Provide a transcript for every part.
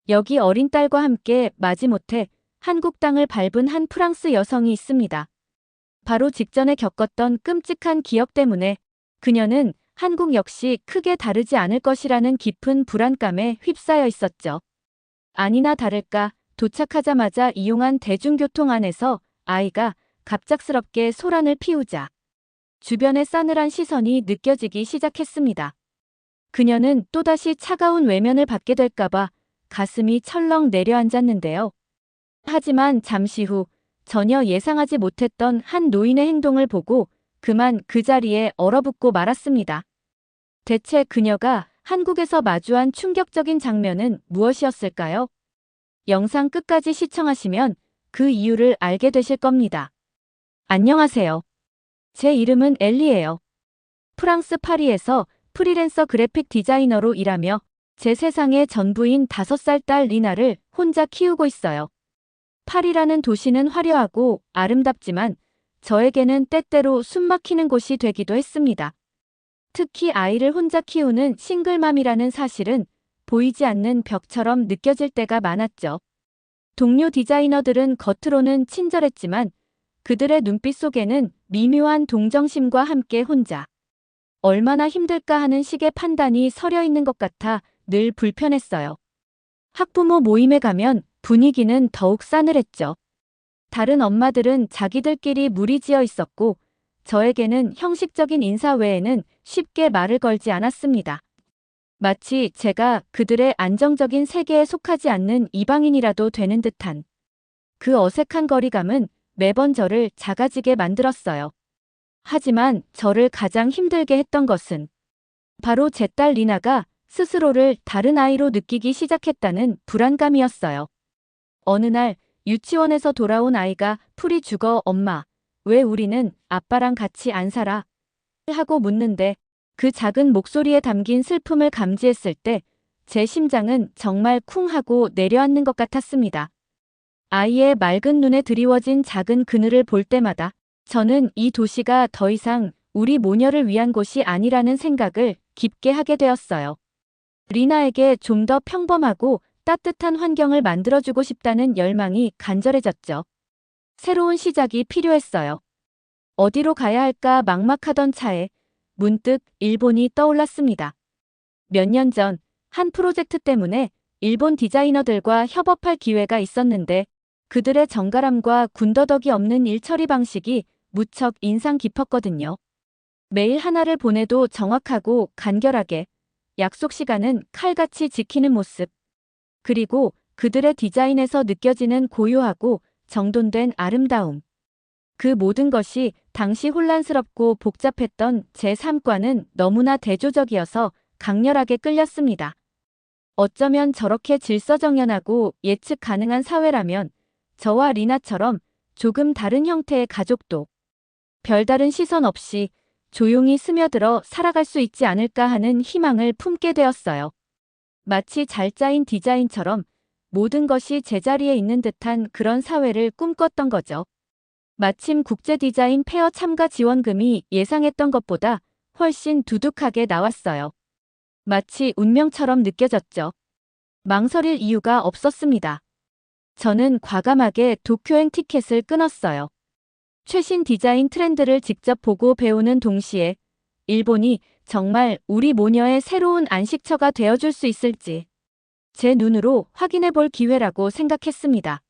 여기 어린 딸과 함께 마지못해 한국 땅을 밟은 한 프랑스 여성이 있습니다. 바로 직전에 겪었던 끔찍한 기억 때문에 그녀는 한국 역시 크게 다르지 않을 것이라는 깊은 불안감에 휩싸여 있었죠. 아니나 다를까 도착하자마자 이용한 대중교통 안에서 아이가 갑작스럽게 소란을 피우자 주변의 싸늘한 시선이 느껴지기 시작했습니다. 그녀는 또다시 차가운 외면을 받게 될까봐 가슴이 철렁 내려앉았는데요. 하지만 잠시 후 전혀 예상하지 못했던 한 노인의 행동을 보고 그만 그 자리에 얼어붙고 말았습니다. 대체 그녀가 한국에서 마주한 충격적인 장면은 무엇이었을까요? 영상 끝까지 시청하시면 그 이유를 알게 되실 겁니다. 안녕하세요. 제 이름은 엘리예요. 프랑스 파리에서 프리랜서 그래픽 디자이너로 일하며 제 세상의 전부인 5살 딸 리나를 혼자 키우고 있어요. 파리라는 도시는 화려하고 아름답지만 저에게는 때때로 숨막히는 곳이 되기도 했습니다. 특히 아이를 혼자 키우는 싱글맘이라는 사실은 보이지 않는 벽처럼 느껴질 때가 많았죠. 동료 디자이너들은 겉으로는 친절했지만 그들의 눈빛 속에는 미묘한 동정심과 함께 혼자 얼마나 힘들까 하는 식의 판단이 서려 있는 것 같아 늘 불편했어요. 학부모 모임에 가면 분위기는 더욱 싸늘했죠. 다른 엄마들은 자기들끼리 무리지어 있었고 저에게는 형식적인 인사 외에는 쉽게 말을 걸지 않았습니다. 마치 제가 그들의 안정적인 세계에 속하지 않는 이방인이라도 되는 듯한 그 어색한 거리감은 매번 저를 작아지게 만들었어요. 하지만 저를 가장 힘들게 했던 것은 바로 제 딸 리나가 스스로를 다른 아이로 느끼기 시작했다는 불안감이었어요. 어느 날 유치원에서 돌아온 아이가 풀이 죽어 엄마, 왜 우리는 아빠랑 같이 안 살아? 하고 묻는데 그 작은 목소리에 담긴 슬픔을 감지했을 때 제 심장은 정말 쿵 하고 내려앉는 것 같았습니다. 아이의 맑은 눈에 드리워진 작은 그늘을 볼 때마다 저는 이 도시가 더 이상 우리 모녀를 위한 곳이 아니라는 생각을 깊게 하게 되었어요. 리나에게 좀 더 평범하고 따뜻한 환경을 만들어주고 싶다는 열망이 간절해졌죠. 새로운 시작이 필요했어요. 어디로 가야 할까 막막하던 차에 문득 일본이 떠올랐습니다. 몇 년 전 한 프로젝트 때문에 일본 디자이너들과 협업할 기회가 있었는데 그들의 정갈함과 군더더기 없는 일 처리 방식이 무척 인상 깊었거든요. 메일 하나를 보내도 정확하고 간결하게, 약속 시간은 칼같이 지키는 모습, 그리고 그들의 디자인에서 느껴지는 고요하고 정돈된 아름다움. 그 모든 것이 당시 혼란스럽고 복잡했던 제 삶과는 너무나 대조적이어서 강렬하게 끌렸습니다. 어쩌면 저렇게 질서정연하고 예측 가능한 사회라면 저와 리나처럼 조금 다른 형태의 가족도 별다른 시선 없이 조용히 스며들어 살아갈 수 있지 않을까 하는 희망을 품게 되었어요. 마치 잘 짜인 디자인처럼 모든 것이 제자리에 있는 듯한 그런 사회를 꿈꿨던 거죠. 마침 국제 디자인 페어 참가 지원금이 예상했던 것보다 훨씬 두둑하게 나왔어요. 마치 운명처럼 느껴졌죠. 망설일 이유가 없었습니다. 저는 과감하게 도쿄행 티켓을 끊었어요. 최신 디자인 트렌드를 직접 보고 배우는 동시에 일본이 정말 우리 모녀의 새로운 안식처가 되어줄 수 있을지 제 눈으로 확인해 볼 기회라고 생각했습니다.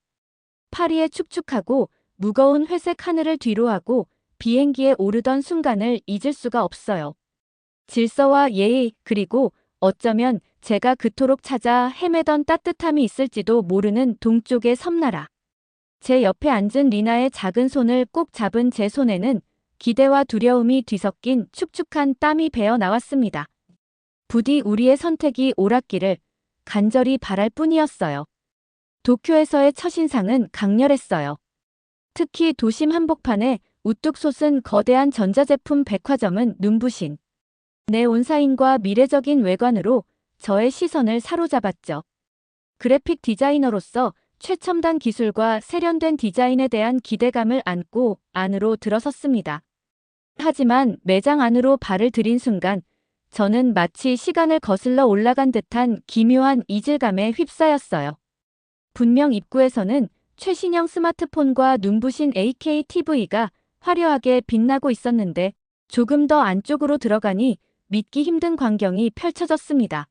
파리의 축축하고 무거운 회색 하늘을 뒤로하고 비행기에 오르던 순간을 잊을 수가 없어요. 질서와 예의, 그리고 어쩌면 제가 그토록 찾아 헤매던 따뜻함이 있을지도 모르는 동쪽의 섬나라. 제 옆에 앉은 리나의 작은 손을 꼭 잡은 제 손에는 기대와 두려움이 뒤섞인 축축한 땀이 배어 나왔습니다. 부디 우리의 선택이 옳았기를 간절히 바랄 뿐이었어요. 도쿄에서의 첫인상은 강렬했어요. 특히 도심 한복판에 우뚝 솟은 거대한 전자제품 백화점은 눈부신 네온사인과 미래적인 외관으로 저의 시선을 사로잡았죠. 그래픽 디자이너로서 최첨단 기술과 세련된 디자인에 대한 기대감을 안고 안으로 들어섰습니다. 하지만 매장 안으로 발을 들인 순간 저는 마치 시간을 거슬러 올라간 듯한 기묘한 이질감에 휩싸였어요. 분명 입구에서는 최신형 스마트폰과 눈부신 AK TV가 화려하게 빛나고 있었는데 조금 더 안쪽으로 들어가니 믿기 힘든 광경이 펼쳐졌습니다.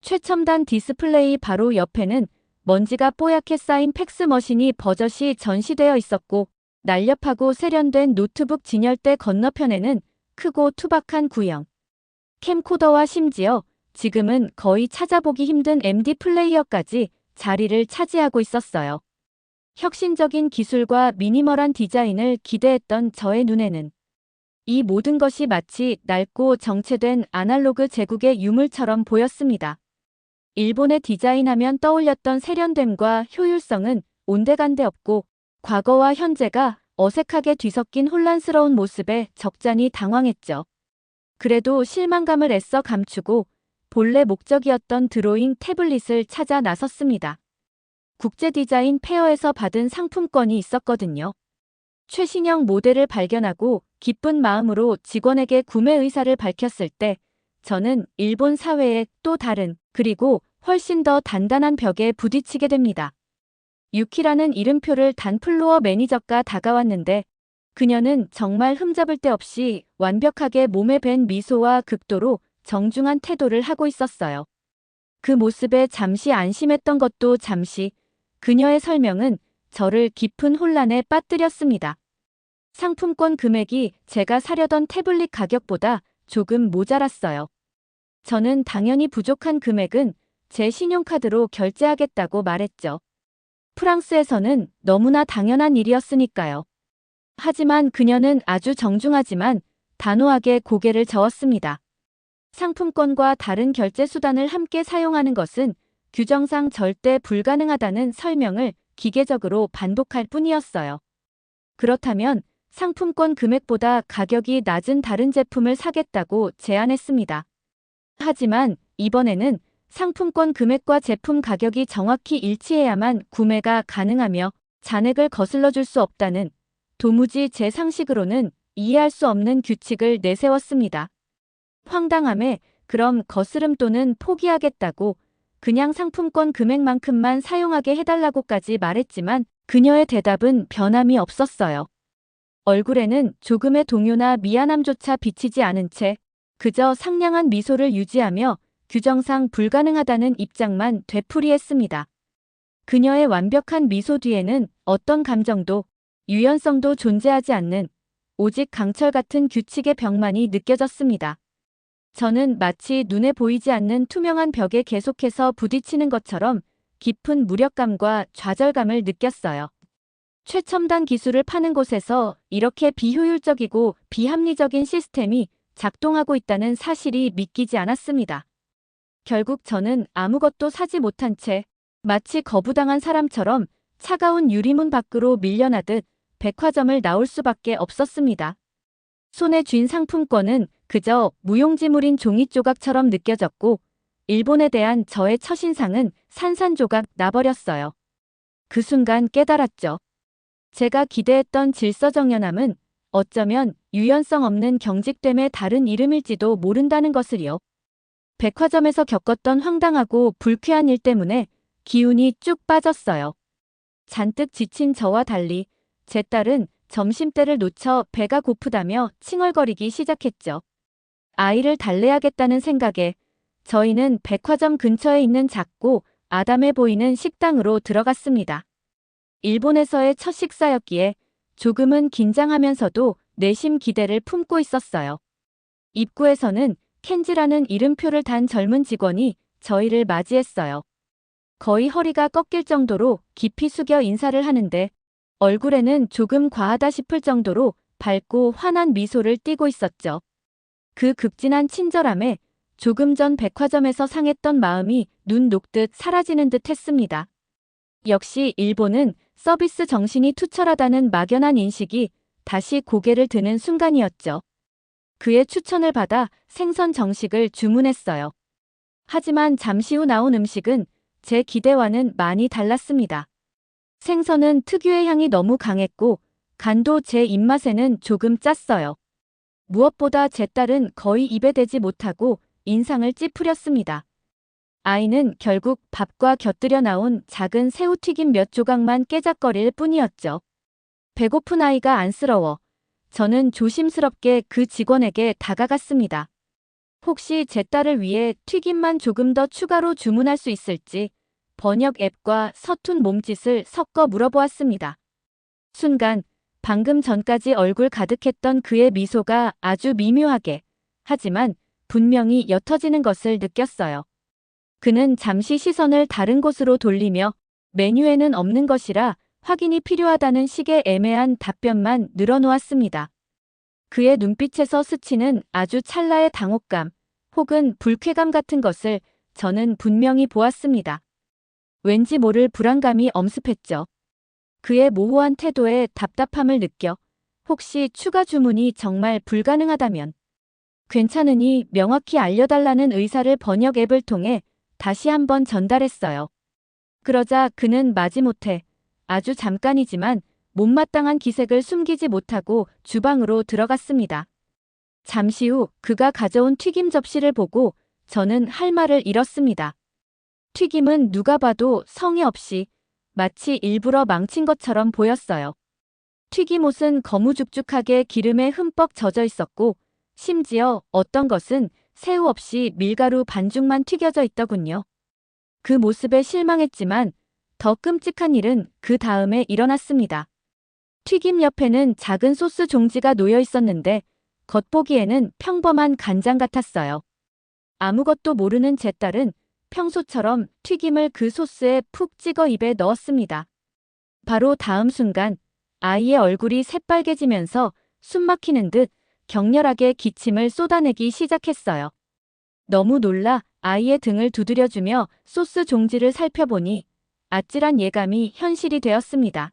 최첨단 디스플레이 바로 옆에는 먼지가 뽀얗게 쌓인 팩스머신이 버젓이 전시되어 있었고 날렵하고 세련된 노트북 진열대 건너편에는 크고 투박한 구형 캠코더와 심지어 지금은 거의 찾아보기 힘든 MD 플레이어까지 자리를 차지하고 있었어요. 혁신적인 기술과 미니멀한 디자인을 기대했던 저의 눈에는 이 모든 것이 마치 낡고 정체된 아날로그 제국의 유물처럼 보였습니다. 일본의 디자인하면 떠올렸던 세련됨과 효율성은 온데간데 없고 과거와 현재가 어색하게 뒤섞인 혼란스러운 모습에 적잖이 당황했죠. 그래도 실망감을 애써 감추고 본래 목적이었던 드로잉 태블릿을 찾아 나섰습니다. 국제 디자인 페어에서 받은 상품권이 있었거든요. 최신형 모델을 발견하고 기쁜 마음으로 직원에게 구매 의사를 밝혔을 때 저는 일본 사회의 또 다른 그리고 훨씬 더 단단한 벽에 부딪히게 됩니다. 유키라는 이름표를 단 플로어 매니저가 다가왔는데 그녀는 정말 흠잡을 데 없이 완벽하게 몸에 밴 미소와 극도로 정중한 태도를 하고 있었어요. 그 모습에 잠시 안심했던 것도 잠시 그녀의 설명은 저를 깊은 혼란에 빠뜨렸습니다. 상품권 금액이 제가 사려던 태블릿 가격보다 조금 모자랐어요. 저는 당연히 부족한 금액은 제 신용카드로 결제하겠다고 말했죠. 프랑스에서는 너무나 당연한 일이었으니까요. 하지만 그녀는 아주 정중하지만 단호하게 고개를 저었습니다. 상품권과 다른 결제 수단을 함께 사용하는 것은 규정상 절대 불가능하다는 설명을 기계적으로 반복할 뿐이었어요. 그렇다면 상품권 금액보다 가격이 낮은 다른 제품을 사겠다고 제안했습니다. 하지만 이번에는 상품권 금액과 제품 가격이 정확히 일치해야만 구매가 가능하며 잔액을 거슬러 줄 수 없다는 도무지 제 상식으로는 이해할 수 없는 규칙을 내세웠습니다. 황당함에 그럼 거스름 돈은 포기하겠다고 그냥 상품권 금액만큼만 사용하게 해달라고까지 말했지만 그녀의 대답은 변함이 없었어요. 얼굴에는 조금의 동요나 미안함조차 비치지 않은 채 그저 상냥한 미소를 유지하며 규정상 불가능하다는 입장만 되풀이했습니다. 그녀의 완벽한 미소 뒤에는 어떤 감정도 유연성도 존재하지 않는 오직 강철 같은 규칙의 벽만이 느껴졌습니다. 저는 마치 눈에 보이지 않는 투명한 벽에 계속해서 부딪히는 것처럼 깊은 무력감과 좌절감을 느꼈어요. 최첨단 기술을 파는 곳에서 이렇게 비효율적이고 비합리적인 시스템이 작동하고 있다는 사실이 믿기지 않았습니다. 결국 저는 아무것도 사지 못한 채 마치 거부당한 사람처럼 차가운 유리문 밖으로 밀려나듯 백화점을 나올 수밖에 없었습니다. 손에 쥔 상품권은 그저 무용지물인 종이 조각처럼 느껴졌고 일본에 대한 저의 첫인상은 산산조각 나버렸어요. 그 순간 깨달았죠. 제가 기대했던 질서정연함은 어쩌면 유연성 없는 경직됨의 다른 이름일지도 모른다는 것을요. 백화점에서 겪었던 황당하고 불쾌한 일 때문에 기운이 쭉 빠졌어요. 잔뜩 지친 저와 달리 제 딸은 점심때를 놓쳐 배가 고프다며 칭얼거리기 시작했죠. 아이를 달래야겠다는 생각에 저희는 백화점 근처에 있는 작고 아담해 보이는 식당으로 들어갔습니다. 일본에서의 첫 식사였기에 조금은 긴장하면서도 내심 기대를 품고 있었어요. 입구에서는 켄지라는 이름표를 단 젊은 직원이 저희를 맞이했어요. 거의 허리가 꺾일 정도로 깊이 숙여 인사를 하는데 얼굴에는 조금 과하다 싶을 정도로 밝고 환한 미소를 띠고 있었죠. 그 극진한 친절함에 조금 전 백화점에서 상했던 마음이 눈 녹듯 사라지는 듯 했습니다. 역시 일본은 서비스 정신이 투철하다는 막연한 인식이 다시 고개를 드는 순간이었죠. 그의 추천을 받아 생선 정식을 주문했어요. 하지만 잠시 후 나온 음식은 제 기대와는 많이 달랐습니다. 생선은 특유의 향이 너무 강했고 간도 제 입맛에는 조금 짰어요. 무엇보다 제 딸은 거의 입에 대지 못하고 인상을 찌푸렸습니다. 아이는 결국 밥과 곁들여 나온 작은 새우튀김 몇 조각만 깨작거릴 뿐이었죠. 배고픈 아이가 안쓰러워 저는 조심스럽게 그 직원에게 다가갔습니다. 혹시 제 딸을 위해 튀김만 조금 더 추가로 주문할 수 있을지 번역 앱과 서툰 몸짓을 섞어 물어보았습니다. 순간 방금 전까지 얼굴 가득했던 그의 미소가 아주 미묘하게 하지만 분명히 옅어지는 것을 느꼈어요. 그는 잠시 시선을 다른 곳으로 돌리며 메뉴에는 없는 것이라 확인이 필요하다는 식의 애매한 답변만 늘어놓았습니다. 그의 눈빛에서 스치는 아주 찰나의 당혹감 혹은 불쾌감 같은 것을 저는 분명히 보았습니다. 왠지 모를 불안감이 엄습했죠. 그의 모호한 태도에 답답함을 느껴 혹시 추가 주문이 정말 불가능하다면 괜찮으니 명확히 알려달라는 의사를 번역 앱을 통해 다시 한번 전달했어요. 그러자 그는 마지못해 아주 잠깐이지만 못마땅한 기색을 숨기지 못하고 주방으로 들어갔습니다. 잠시 후 그가 가져온 튀김 접시를 보고 저는 할 말을 잃었습니다. 튀김은 누가 봐도 성의 없이 마치 일부러 망친 것처럼 보였어요. 튀김옷은 거무죽죽하게 기름에 흠뻑 젖어 있었고 심지어 어떤 것은 새우 없이 밀가루 반죽만 튀겨져 있더군요. 그 모습에 실망했지만 더 끔찍한 일은 그 다음에 일어났습니다. 튀김 옆에는 작은 소스 종지가 놓여 있었는데 겉보기에는 평범한 간장 같았어요. 아무것도 모르는 제 딸은 평소처럼 튀김을 그 소스에 푹 찍어 입에 넣었습니다. 바로 다음 순간 아이의 얼굴이 새빨개지면서 숨막히는 듯 격렬하게 기침을 쏟아내기 시작했어요. 너무 놀라 아이의 등을 두드려주며 소스 종지를 살펴보니 아찔한 예감이 현실이 되었습니다.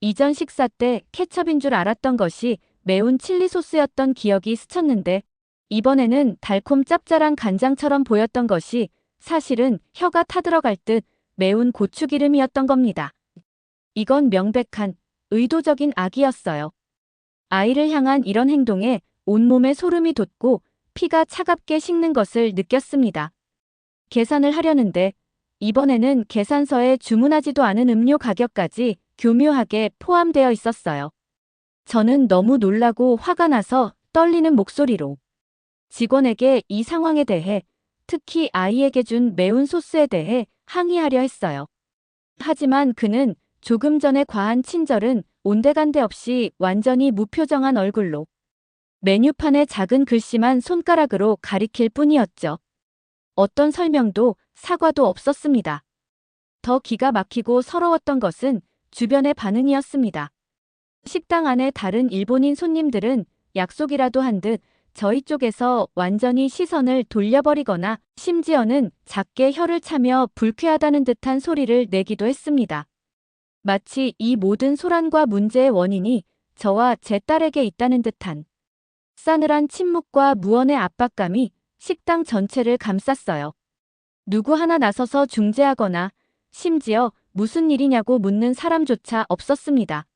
이전 식사 때 케첩인 줄 알았던 것이 매운 칠리 소스였던 기억이 스쳤는데 이번에는 달콤 짭짤한 간장처럼 보였던 것이 사실은 혀가 타들어갈 듯 매운 고추기름이었던 겁니다. 이건 명백한 의도적인 악이었어요. 아이를 향한 이런 행동에 온몸에 소름이 돋고 피가 차갑게 식는 것을 느꼈습니다. 계산을 하려는데 이번에는 계산서에 주문하지도 않은 음료 가격까지 교묘하게 포함되어 있었어요. 저는 너무 놀라고 화가 나서 떨리는 목소리로 직원에게 이 상황에 대해 특히 아이에게 준 매운 소스에 대해 항의하려 했어요. 하지만 그는 조금 전에 과한 친절은 온데간데 없이 완전히 무표정한 얼굴로 메뉴판에 작은 글씨만 손가락으로 가리킬 뿐이었죠. 어떤 설명도 사과도 없었습니다. 더 기가 막히고 서러웠던 것은 주변의 반응이었습니다. 식당 안에 다른 일본인 손님들은 약속이라도 한 듯 저희 쪽에서 완전히 시선을 돌려버리거나 심지어는 작게 혀를 차며 불쾌하다는 듯한 소리를 내기도 했습니다. 마치 이 모든 소란과 문제의 원인이 저와 제 딸에게 있다는 듯한 싸늘한 침묵과 무언의 압박감이 식당 전체를 감쌌어요. 누구 하나 나서서 중재하거나 심지어 무슨 일이냐고 묻는 사람조차 없었습니다.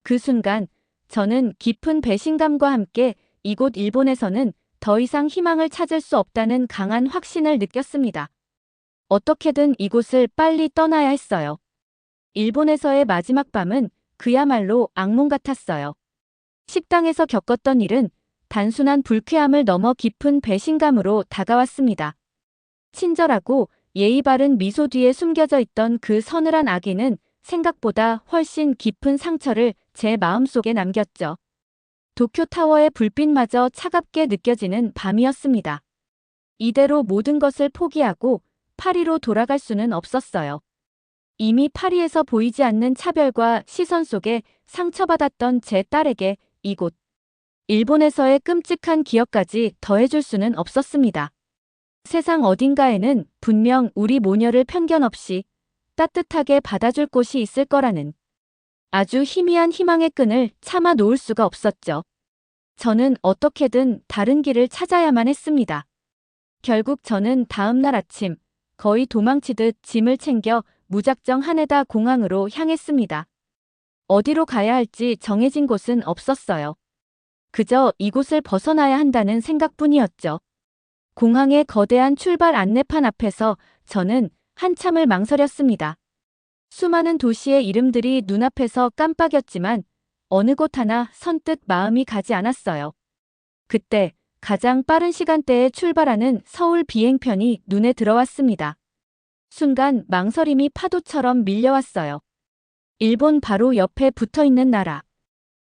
그 순간 저는 깊은 배신감과 함께 이곳 일본에서는 더 이상 희망을 찾을 수 없다는 강한 확신을 느꼈습니다. 어떻게든 이곳을 빨리 떠나야 했어요. 일본에서의 마지막 밤은 그야말로 악몽 같았어요. 식당에서 겪었던 일은 단순한 불쾌함을 넘어 깊은 배신감으로 다가왔습니다. 친절하고 예의 바른 미소 뒤에 숨겨져 있던 그 서늘한 악의는 생각보다 훨씬 깊은 상처를 제 마음속에 남겼죠. 도쿄타워의 불빛마저 차갑게 느껴지는 밤이었습니다. 이대로 모든 것을 포기하고 파리로 돌아갈 수는 없었어요. 이미 파리에서 보이지 않는 차별과 시선 속에 상처받았던 제 딸에게 이곳 일본에서의 끔찍한 기억까지 더해줄 수는 없었습니다. 세상 어딘가에는 분명 우리 모녀를 편견 없이 따뜻하게 받아줄 곳이 있을 거라는 아주 희미한 희망의 끈을 참아 놓을 수가 없었죠. 저는 어떻게든 다른 길을 찾아야만 했습니다. 결국 저는 다음 날 아침 거의 도망치듯 짐을 챙겨 무작정 하네다 공항으로 향했습니다. 어디로 가야 할지 정해진 곳은 없었어요. 그저 이곳을 벗어나야 한다는 생각뿐이었죠. 공항의 거대한 출발 안내판 앞에서 저는 한참을 망설였습니다. 수많은 도시의 이름들이 눈앞에서 깜빡였지만 어느 곳 하나 선뜻 마음이 가지 않았어요. 그때 가장 빠른 시간대에 출발하는 서울 비행편이 눈에 들어왔습니다. 순간 망설임이 파도처럼 밀려왔어요. 일본 바로 옆에 붙어있는 나라.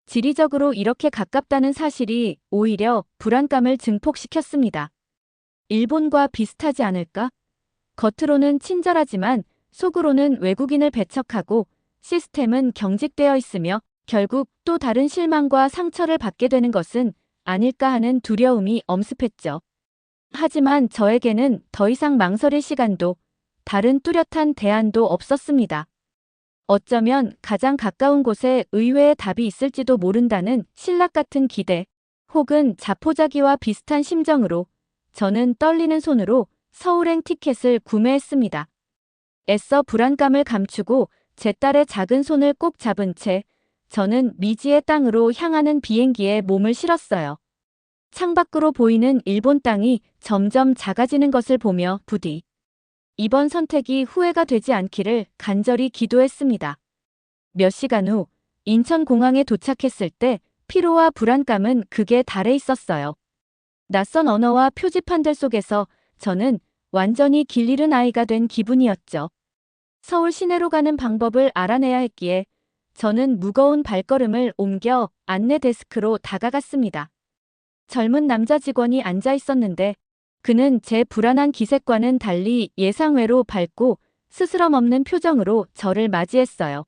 지리적으로 이렇게 가깝다는 사실이 오히려 불안감을 증폭시켰습니다. 일본과 비슷하지 않을까? 겉으로는 친절하지만 속으로는 외국인을 배척하고 시스템은 경직되어 있으며 결국 또 다른 실망과 상처를 받게 되는 것은 아닐까 하는 두려움이 엄습했죠. 하지만 저에게는 더 이상 망설일 시간도 다른 뚜렷한 대안도 없었습니다. 어쩌면 가장 가까운 곳에 의외의 답이 있을지도 모른다는 신락 같은 기대, 혹은 자포자기와 비슷한 심정으로 저는 떨리는 손으로 서울행 티켓을 구매했습니다. 애써 불안감을 감추고 제 딸의 작은 손을 꼭 잡은 채 저는 미지의 땅으로 향하는 비행기에 몸을 실었어요. 창밖으로 보이는 일본 땅이 점점 작아지는 것을 보며 부디 이번 선택이 후회가 되지 않기를 간절히 기도했습니다. 몇 시간 후 인천공항에 도착했을 때 피로와 불안감은 극에 달해 있었어요. 낯선 언어와 표지판들 속에서 저는 완전히 길 잃은 아이가 된 기분이었죠. 서울 시내로 가는 방법을 알아내야 했기에 저는 무거운 발걸음을 옮겨 안내 데스크로 다가갔습니다. 젊은 남자 직원이 앉아 있었는데 그는 제 불안한 기색과는 달리 예상외로 밝고 스스럼 없는 표정으로 저를 맞이했어요.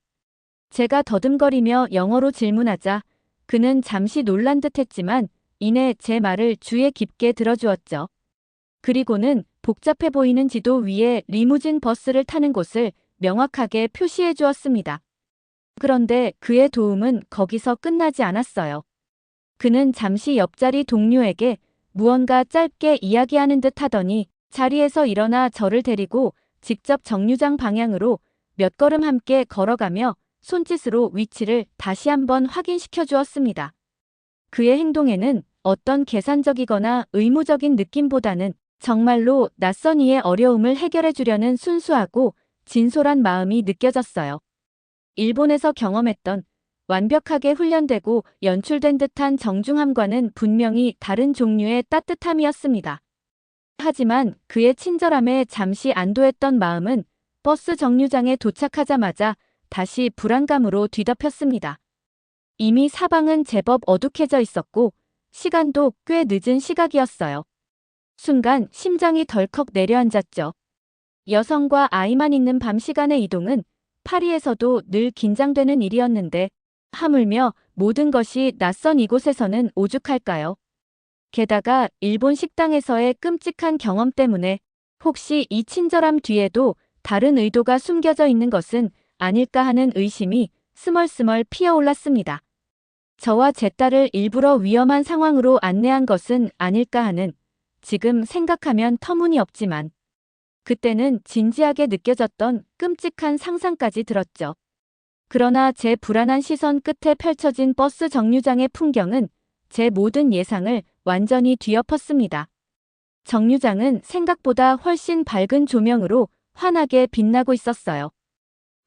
제가 더듬거리며 영어로 질문하자 그는 잠시 놀란 듯 했지만 이내 제 말을 주의 깊게 들어주었죠. 그리고는 복잡해 보이는 지도 위에 리무진 버스를 타는 곳을 명확하게 표시해 주었습니다. 그런데 그의 도움은 거기서 끝나지 않았어요. 그는 잠시 옆자리 동료에게 무언가 짧게 이야기하는 듯 하더니 자리에서 일어나 저를 데리고 직접 정류장 방향으로 몇 걸음 함께 걸어가며 손짓으로 위치를 다시 한번 확인시켜 주었습니다. 그의 행동에는 어떤 계산적이거나 의무적인 느낌보다는 정말로 낯선 이의 어려움을 해결해 주려는 순수하고 진솔한 마음이 느껴졌어요. 일본에서 경험했던 완벽하게 훈련되고 연출된 듯한 정중함과는 분명히 다른 종류의 따뜻함이었습니다. 하지만 그의 친절함에 잠시 안도했던 마음은 버스 정류장에 도착하자마자 다시 불안감으로 뒤덮였습니다. 이미 사방은 제법 어둑해져 있었고 시간도 꽤 늦은 시각이었어요. 순간 심장이 덜컥 내려앉았죠. 여성과 아이만 있는 밤 시간의 이동은 파리에서도 늘 긴장되는 일이었는데 하물며 모든 것이 낯선 이곳에서는 오죽할까요? 게다가 일본 식당에서의 끔찍한 경험 때문에 혹시 이 친절함 뒤에도 다른 의도가 숨겨져 있는 것은 아닐까 하는 의심이 스멀스멀 피어올랐습니다. 저와 제 딸을 일부러 위험한 상황으로 안내한 것은 아닐까 하는, 지금 생각하면 터무니없지만 그때는 진지하게 느껴졌던 끔찍한 상상까지 들었죠. 그러나 제 불안한 시선 끝에 펼쳐진 버스 정류장의 풍경은 제 모든 예상을 완전히 뒤엎었습니다. 정류장은 생각보다 훨씬 밝은 조명으로 환하게 빛나고 있었어요.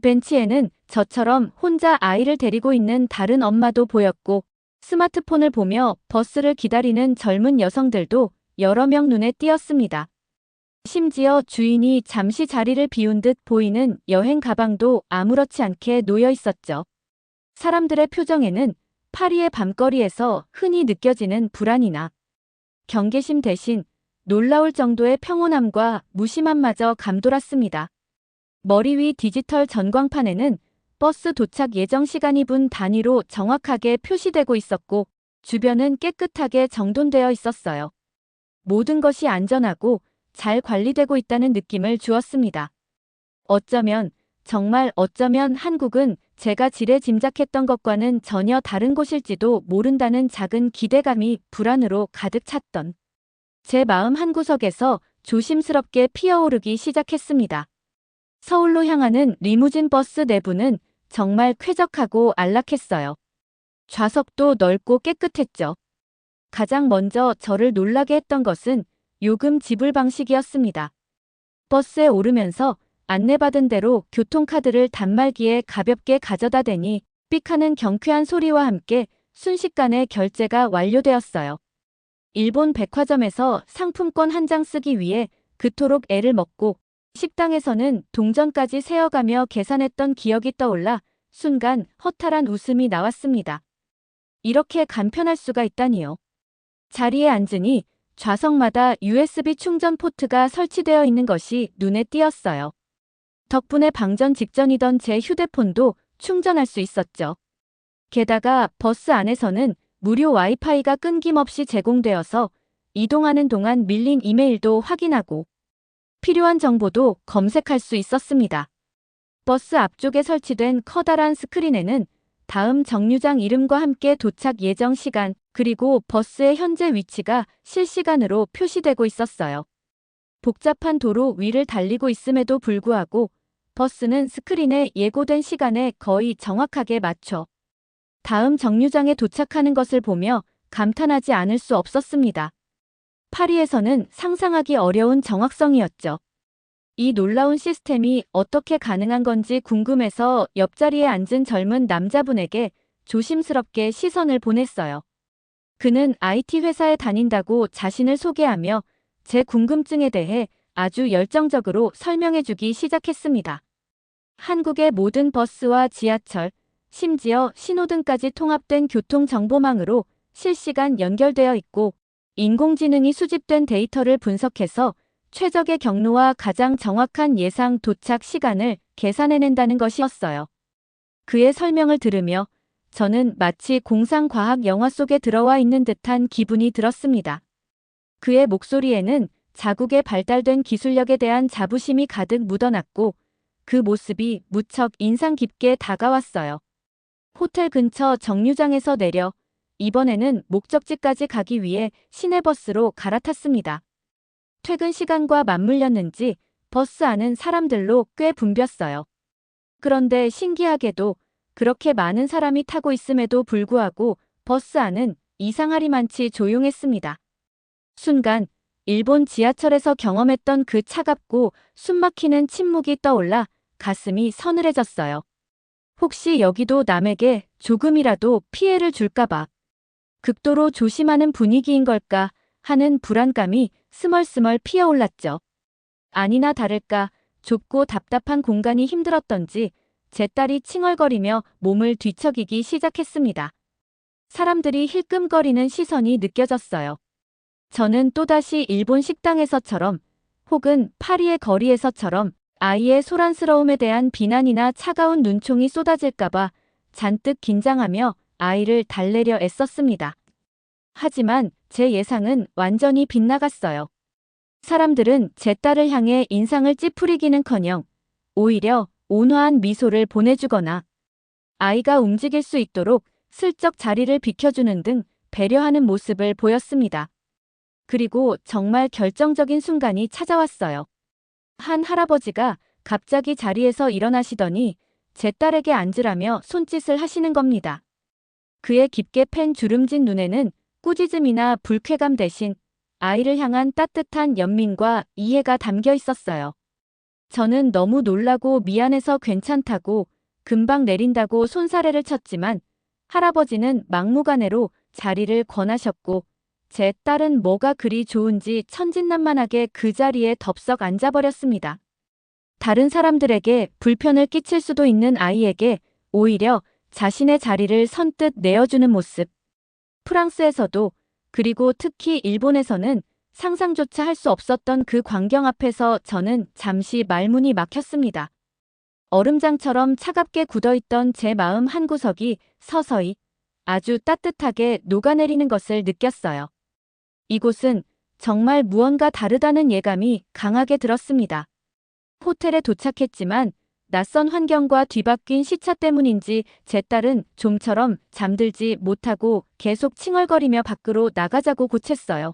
벤치에는 저처럼 혼자 아이를 데리고 있는 다른 엄마도 보였고 스마트폰을 보며 버스를 기다리는 젊은 여성들도 여러 명 눈에 띄었습니다. 심지어 주인이 잠시 자리를 비운 듯 보이는 여행 가방도 아무렇지 않게 놓여 있었죠. 사람들의 표정에는 파리의 밤거리에서 흔히 느껴지는 불안이나 경계심 대신 놀라울 정도의 평온함과 무심함마저 감돌았습니다. 머리 위 디지털 전광판에는 버스 도착 예정 시간이 분 단위로 정확하게 표시되고 있었고 주변은 깨끗하게 정돈되어 있었어요. 모든 것이 안전하고 잘 관리되고 있다는 느낌을 주었습니다. 어쩌면, 정말 어쩌면 한국은 제가 지레 짐작했던 것과는 전혀 다른 곳일지도 모른다는 작은 기대감이 불안으로 가득 찼던 제 마음 한구석에서 조심스럽게 피어오르기 시작했습니다. 서울로 향하는 리무진 버스 내부는 정말 쾌적하고 안락했어요. 좌석도 넓고 깨끗했죠. 가장 먼저 저를 놀라게 했던 것은 요금 지불 방식이었습니다. 버스에 오르면서 안내받은 대로 교통카드를 단말기에 가볍게 가져다 대니 삑하는 경쾌한 소리와 함께 순식간에 결제가 완료되었어요. 일본 백화점에서 상품권 한 장 쓰기 위해 그토록 애를 먹고 식당에서는 동전까지 세어가며 계산했던 기억이 떠올라 순간 허탈한 웃음이 나왔습니다. 이렇게 간편할 수가 있다니요. 자리에 앉으니 좌석마다 USB 충전 포트가 설치되어 있는 것이 눈에 띄었어요. 덕분에 방전 직전이던 제 휴대폰도 충전할 수 있었죠. 게다가 버스 안에서는 무료 와이파이가 끊김없이 제공되어서 이동하는 동안 밀린 이메일도 확인하고 필요한 정보도 검색할 수 있었습니다. 버스 앞쪽에 설치된 커다란 스크린에는 다음 정류장 이름과 함께 도착 예정 시간, 그리고 버스의 현재 위치가 실시간으로 표시되고 있었어요. 복잡한 도로 위를 달리고 있음에도 불구하고 버스는 스크린에 예고된 시간에 거의 정확하게 맞춰 다음 정류장에 도착하는 것을 보며 감탄하지 않을 수 없었습니다. 파리에서는 상상하기 어려운 정확성이었죠. 이 놀라운 시스템이 어떻게 가능한 건지 궁금해서 옆자리에 앉은 젊은 남자분에게 조심스럽게 시선을 보냈어요. 그는 IT 회사에 다닌다고 자신을 소개하며 제 궁금증에 대해 아주 열정적으로 설명해주기 시작했습니다. 한국의 모든 버스와 지하철, 심지어 신호등까지 통합된 교통정보망으로 실시간 연결되어 있고 인공지능이 수집된 데이터를 분석해서 최적의 경로와 가장 정확한 예상 도착 시간을 계산해낸다는 것이었어요. 그의 설명을 들으며 저는 마치 공상과학 영화 속에 들어와 있는 듯한 기분이 들었습니다. 그의 목소리에는 자국의 발달된 기술력에 대한 자부심이 가득 묻어났고 그 모습이 무척 인상 깊게 다가왔어요. 호텔 근처 정류장에서 내려 이번에는 목적지까지 가기 위해 시내버스로 갈아탔습니다. 퇴근 시간과 맞물렸는지 버스 안은 사람들로 꽤 붐볐어요. 그런데 신기하게도 그렇게 많은 사람이 타고 있음에도 불구하고 버스 안은 이상하리만치 조용했습니다. 순간 일본 지하철에서 경험했던 그 차갑고 숨막히는 침묵이 떠올라 가슴이 서늘해졌어요. 혹시 여기도 남에게 조금이라도 피해를 줄까봐 극도로 조심하는 분위기인 걸까 하는 불안감이 스멀스멀 피어올랐죠. 아니나 다를까 좁고 답답한 공간이 힘들었던지 제 딸이 칭얼거리며 몸을 뒤척이기 시작했습니다. 사람들이 힐끔거리는 시선이 느껴졌어요. 저는 또다시 일본 식당에서처럼 혹은 파리의 거리에서처럼 아이의 소란스러움에 대한 비난이나 차가운 눈총이 쏟아질까봐 잔뜩 긴장하며 아이를 달래려 애썼습니다. 하지만 제 예상은 완전히 빗나갔어요. 사람들은 제 딸을 향해 인상을 찌푸리기는커녕 오히려 온화한 미소를 보내주거나 아이가 움직일 수 있도록 슬쩍 자리를 비켜주는 등 배려하는 모습을 보였습니다. 그리고 정말 결정적인 순간이 찾아왔어요. 한 할아버지가 갑자기 자리에서 일어나시더니 제 딸에게 앉으라며 손짓을 하시는 겁니다. 그의 깊게 팬 주름진 눈에는 꾸짖음이나 불쾌감 대신 아이를 향한 따뜻한 연민과 이해가 담겨 있었어요. 저는 너무 놀라고 미안해서 괜찮다고 금방 내린다고 손사래를 쳤지만 할아버지는 막무가내로 자리를 권하셨고 제 딸은 뭐가 그리 좋은지 천진난만하게 그 자리에 덥석 앉아버렸습니다. 다른 사람들에게 불편을 끼칠 수도 있는 아이에게 오히려 자신의 자리를 선뜻 내어주는 모습. 프랑스에서도 그리고 특히 일본에서는 상상조차 할 수 없었던 그 광경 앞에서 저는 잠시 말문이 막혔습니다. 얼음장처럼 차갑게 굳어있던 제 마음 한구석이 서서히 아주 따뜻하게 녹아내리는 것을 느꼈어요. 이곳은 정말 무언가 다르다는 예감이 강하게 들었습니다. 호텔에 도착했지만 낯선 환경과 뒤바뀐 시차 때문인지 제 딸은 좀처럼 잠들지 못하고 계속 칭얼거리며 밖으로 나가자고 고쳤어요.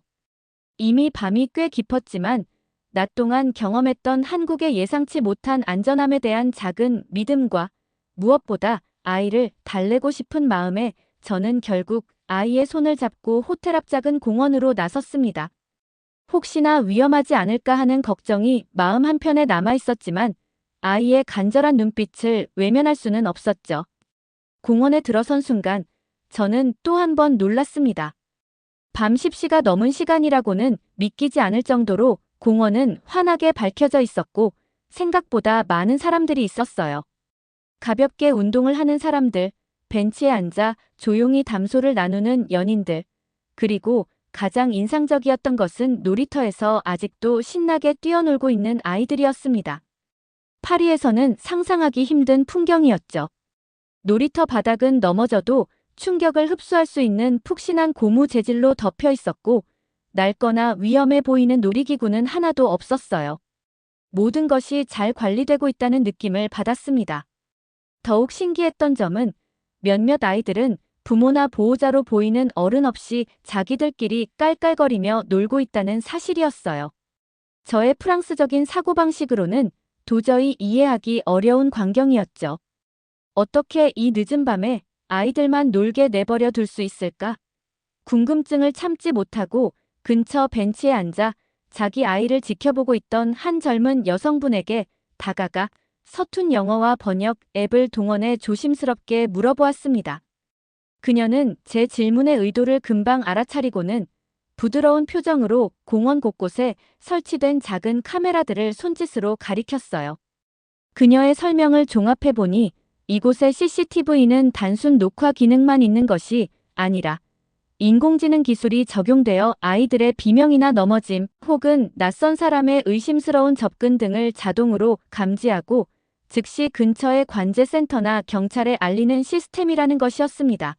이미 밤이 꽤 깊었지만 낮 동안 경험했던 한국의 예상치 못한 안전함에 대한 작은 믿음과 무엇보다 아이를 달래고 싶은 마음에 저는 결국 아이의 손을 잡고 호텔 앞 작은 공원으로 나섰습니다. 혹시나 위험하지 않을까 하는 걱정이 마음 한편에 남아 있었지만 아이의 간절한 눈빛을 외면할 수는 없었죠. 공원에 들어선 순간 저는 또 한 번 놀랐습니다. 밤 10시가 넘은 시간이라고는 믿기지 않을 정도로 공원은 환하게 밝혀져 있었고 생각보다 많은 사람들이 있었어요. 가볍게 운동을 하는 사람들, 벤치에 앉아 조용히 담소를 나누는 연인들, 그리고 가장 인상적이었던 것은 놀이터에서 아직도 신나게 뛰어놀고 있는 아이들이었습니다. 파리에서는 상상하기 힘든 풍경이었죠. 놀이터 바닥은 넘어져도 충격을 흡수할 수 있는 푹신한 고무 재질로 덮여 있었고 낡거나 위험해 보이는 놀이기구는 하나도 없었어요. 모든 것이 잘 관리되고 있다는 느낌을 받았습니다. 더욱 신기했던 점은 몇몇 아이들은 부모나 보호자로 보이는 어른 없이 자기들끼리 깔깔거리며 놀고 있다는 사실이었어요. 저의 프랑스적인 사고방식으로는 도저히 이해하기 어려운 광경이었죠. 어떻게 이 늦은 밤에 아이들만 놀게 내버려 둘 수 있을까? 궁금증을 참지 못하고 근처 벤치에 앉아 자기 아이를 지켜보고 있던 한 젊은 여성분에게 다가가 서툰 영어와 번역 앱을 동원해 조심스럽게 물어보았습니다. 그녀는 제 질문의 의도를 금방 알아차리고는 부드러운 표정으로 공원 곳곳에 설치된 작은 카메라들을 손짓으로 가리켰어요. 그녀의 설명을 종합해보니 이곳의 CCTV는 단순 녹화 기능만 있는 것이 아니라 인공지능 기술이 적용되어 아이들의 비명이나 넘어짐 혹은 낯선 사람의 의심스러운 접근 등을 자동으로 감지하고 즉시 근처의 관제센터나 경찰에 알리는 시스템이라는 것이었습니다.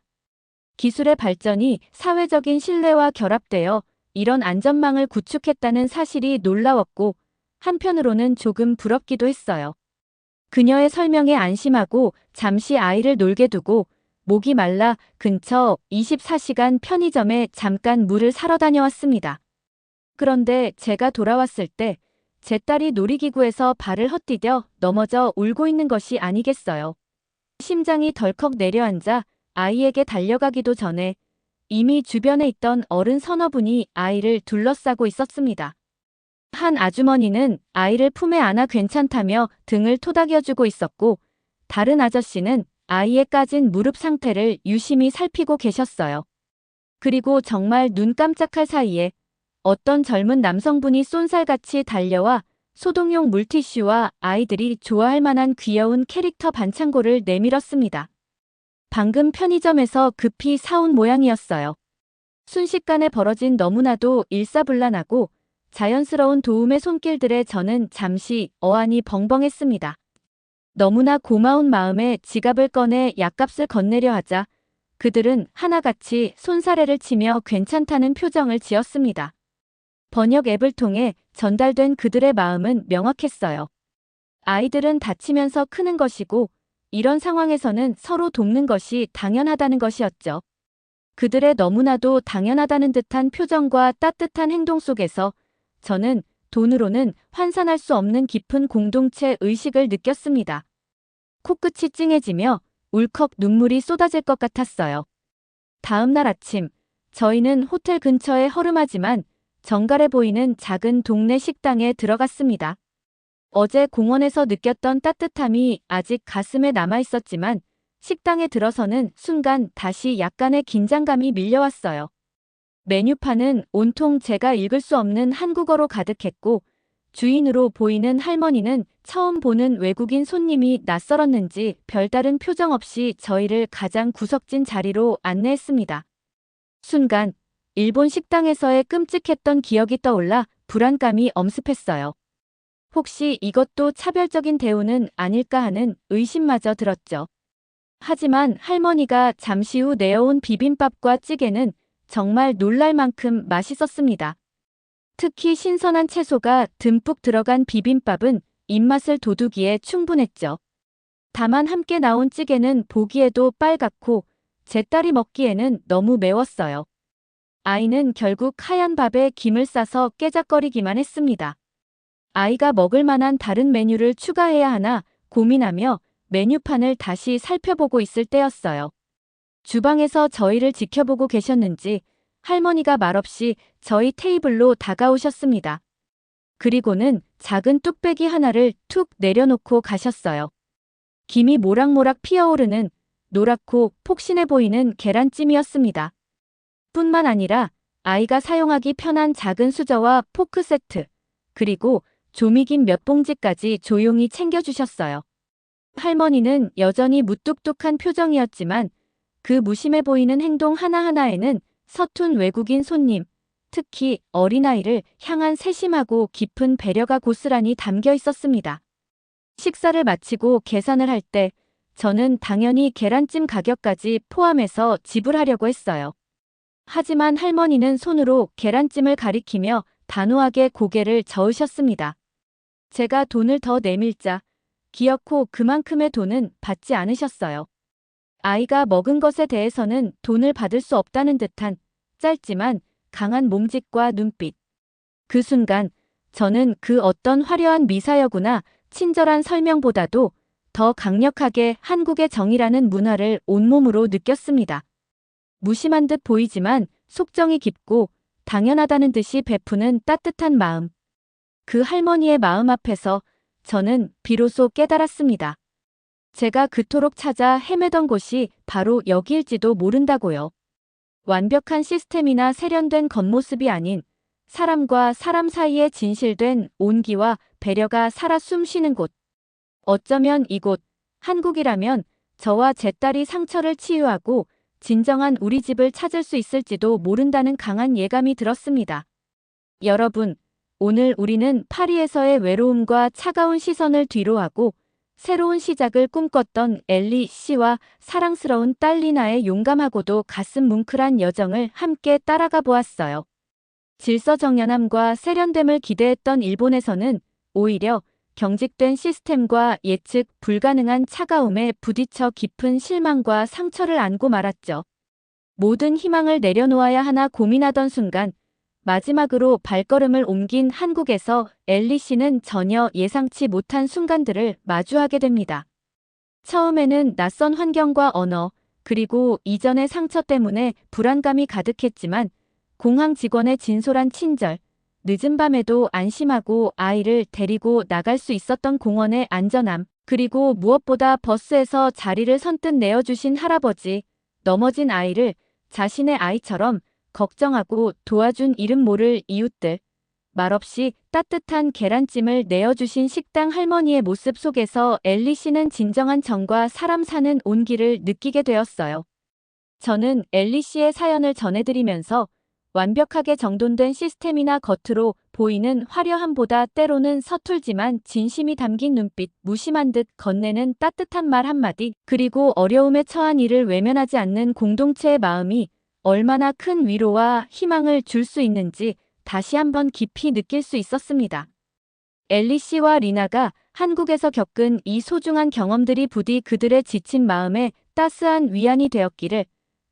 기술의 발전이 사회적인 신뢰와 결합되어 이런 안전망을 구축했다는 사실이 놀라웠고 한편으로는 조금 부럽기도 했어요. 그녀의 설명에 안심하고 잠시 아이를 놀게 두고 목이 말라 근처 24시간 편의점에 잠깐 물을 사러 다녀왔습니다. 그런데 제가 돌아왔을 때 제 딸이 놀이기구에서 발을 헛디뎌 넘어져 울고 있는 것이 아니겠어요. 심장이 덜컥 내려앉아 아이에게 달려가기도 전에 이미 주변에 있던 어른 서너 분이 아이를 둘러싸고 있었습니다. 한 아주머니는 아이를 품에 안아 괜찮다며 등을 토닥여주고 있었고 다른 아저씨는 아이의 까진 무릎 상태를 유심히 살피고 계셨어요. 그리고 정말 눈 깜짝할 사이에 어떤 젊은 남성분이 쏜살같이 달려와 소독용 물티슈와 아이들이 좋아할 만한 귀여운 캐릭터 반창고를 내밀었습니다. 방금 편의점에서 급히 사온 모양이었어요. 순식간에 벌어진 너무나도 일사불란하고 자연스러운 도움의 손길들에 저는 잠시 어안이 벙벙했습니다. 너무나 고마운 마음에 지갑을 꺼내 약값을 건네려 하자 그들은 하나같이 손사래를 치며 괜찮다는 표정을 지었습니다. 번역 앱을 통해 전달된 그들의 마음은 명확했어요. 아이들은 다치면서 크는 것이고 이런 상황에서는 서로 돕는 것이 당연하다는 것이었죠. 그들의 너무나도 당연하다는 듯한 표정과 따뜻한 행동 속에서 저는 돈으로는 환산할 수 없는 깊은 공동체 의식을 느꼈습니다. 코끝이 찡해지며 울컥 눈물이 쏟아질 것 같았어요. 다음 날 아침, 저희는 호텔 근처의 허름하지만 정갈해 보이는 작은 동네 식당에 들어갔습니다. 어제 공원에서 느꼈던 따뜻함이 아직 가슴에 남아 있었지만 식당에 들어서는 순간 다시 약간의 긴장감이 밀려왔어요. 메뉴판은 온통 제가 읽을 수 없는 한국어로 가득했고 주인으로 보이는 할머니는 처음 보는 외국인 손님이 낯설었는지 별다른 표정 없이 저희를 가장 구석진 자리로 안내했습니다. 순간 일본 식당에서의 끔찍했던 기억이 떠올라 불안감이 엄습했어요. 혹시 이것도 차별적인 대우는 아닐까 하는 의심마저 들었죠. 하지만 할머니가 잠시 후 내어온 비빔밥과 찌개는 정말 놀랄 만큼 맛있었습니다. 특히 신선한 채소가 듬뿍 들어간 비빔밥은 입맛을 돋우기에 충분했죠. 다만 함께 나온 찌개는 보기에도 빨갛고 제 딸이 먹기에는 너무 매웠어요. 아이는 결국 하얀 밥에 김을 싸서 깨작거리기만 했습니다. 아이가 먹을 만한 다른 메뉴를 추가해야 하나 고민하며 메뉴판을 다시 살펴보고 있을 때였어요. 주방에서 저희를 지켜보고 계셨는지 할머니가 말없이 저희 테이블로 다가오셨습니다. 그리고는 작은 뚝배기 하나를 툭 내려놓고 가셨어요. 김이 모락모락 피어오르는 노랗고 폭신해 보이는 계란찜이었습니다. 뿐만 아니라 아이가 사용하기 편한 작은 수저와 포크 세트, 그리고 조미김 몇 봉지까지 조용히 챙겨주셨어요. 할머니는 여전히 무뚝뚝한 표정이었지만 그 무심해 보이는 행동 하나하나에는 서툰 외국인 손님, 특히 어린아이를 향한 세심하고 깊은 배려가 고스란히 담겨 있었습니다. 식사를 마치고 계산을 할 때 저는 당연히 계란찜 가격까지 포함해서 지불하려고 했어요. 하지만 할머니는 손으로 계란찜을 가리키며 단호하게 고개를 저으셨습니다. 제가 돈을 더 내밀자 기어코 그만큼의 돈은 받지 않으셨어요. 아이가 먹은 것에 대해서는 돈을 받을 수 없다는 듯한 짧지만 강한 몸짓과 눈빛. 그 순간 저는 그 어떤 화려한 미사여구나 친절한 설명보다도 더 강력하게 한국의 정이라는 문화를 온몸으로 느꼈습니다. 무심한 듯 보이지만 속정이 깊고 당연하다는 듯이 베푸는 따뜻한 마음. 그 할머니의 마음 앞에서 저는 비로소 깨달았습니다. 제가 그토록 찾아 헤매던 곳이 바로 여기일지도 모른다고요. 완벽한 시스템이나 세련된 겉모습이 아닌 사람과 사람 사이에 진실된 온기와 배려가 살아 숨쉬는 곳. 어쩌면 이곳, 한국이라면 저와 제 딸이 상처를 치유하고 진정한 우리 집을 찾을 수 있을지도 모른다는 강한 예감이 들었습니다. 여러분, 오늘 우리는 파리에서의 외로움과 차가운 시선을 뒤로하고 새로운 시작을 꿈꿨던 엘리 씨와 사랑스러운 딸 리나의 용감하고도 가슴 뭉클한 여정을 함께 따라가 보았어요. 질서정연함과 세련됨을 기대했던 일본에서는 오히려 경직된 시스템과 예측 불가능한 차가움에 부딪혀 깊은 실망과 상처를 안고 말았죠. 모든 희망을 내려놓아야 하나 고민하던 순간 마지막으로 발걸음을 옮긴 한국에서 엘리 씨는 전혀 예상치 못한 순간들을 마주하게 됩니다. 처음에는 낯선 환경과 언어, 그리고 이전의 상처 때문에 불안감이 가득했지만 공항 직원의 진솔한 친절, 늦은 밤에도 안심하고 아이를 데리고 나갈 수 있었던 공원의 안전함, 그리고 무엇보다 버스에서 자리를 선뜻 내어주신 할아버지, 넘어진 아이를 자신의 아이처럼 걱정하고 도와준 이름 모를 이웃들, 말없이 따뜻한 계란찜을 내어주신 식당 할머니의 모습 속에서 엘리 씨는 진정한 정과 사람 사는 온기를 느끼게 되었어요. 저는 엘리 씨의 사연을 전해드리면서 완벽하게 정돈된 시스템이나 겉으로 보이는 화려함보다 때로는 서툴지만 진심이 담긴 눈빛, 무심한 듯 건네는 따뜻한 말 한마디, 그리고 어려움에 처한 이를 외면하지 않는 공동체의 마음이 얼마나 큰 위로와 희망을 줄 수 있는지 다시 한번 깊이 느낄 수 있었습니다. 엘리 씨와 리나가 한국에서 겪은 이 소중한 경험들이 부디 그들의 지친 마음에 따스한 위안이 되었기를,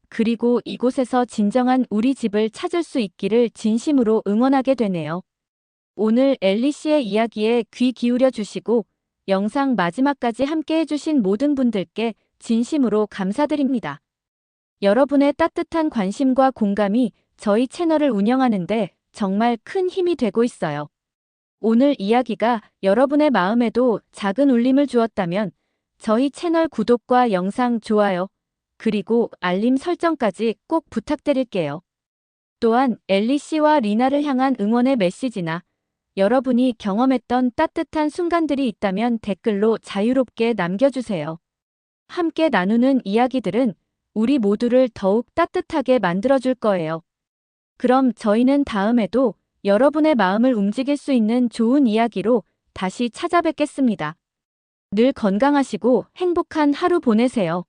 그리고 이곳에서 진정한 우리 집을 찾을 수 있기를 진심으로 응원하게 되네요. 오늘 엘리 씨의 이야기에 귀 기울여 주시고 영상 마지막까지 함께 해주신 모든 분들께 진심으로 감사드립니다. 여러분의 따뜻한 관심과 공감이 저희 채널을 운영하는데 정말 큰 힘이 되고 있어요. 오늘 이야기가 여러분의 마음에도 작은 울림을 주었다면 저희 채널 구독과 영상 좋아요, 그리고 알림 설정까지 꼭 부탁드릴게요. 또한 엘리 씨와 리나를 향한 응원의 메시지나 여러분이 경험했던 따뜻한 순간들이 있다면 댓글로 자유롭게 남겨주세요. 함께 나누는 이야기들은 우리 모두를 더욱 따뜻하게 만들어줄 거예요. 그럼 저희는 다음에도 여러분의 마음을 움직일 수 있는 좋은 이야기로 다시 찾아뵙겠습니다. 늘 건강하시고 행복한 하루 보내세요.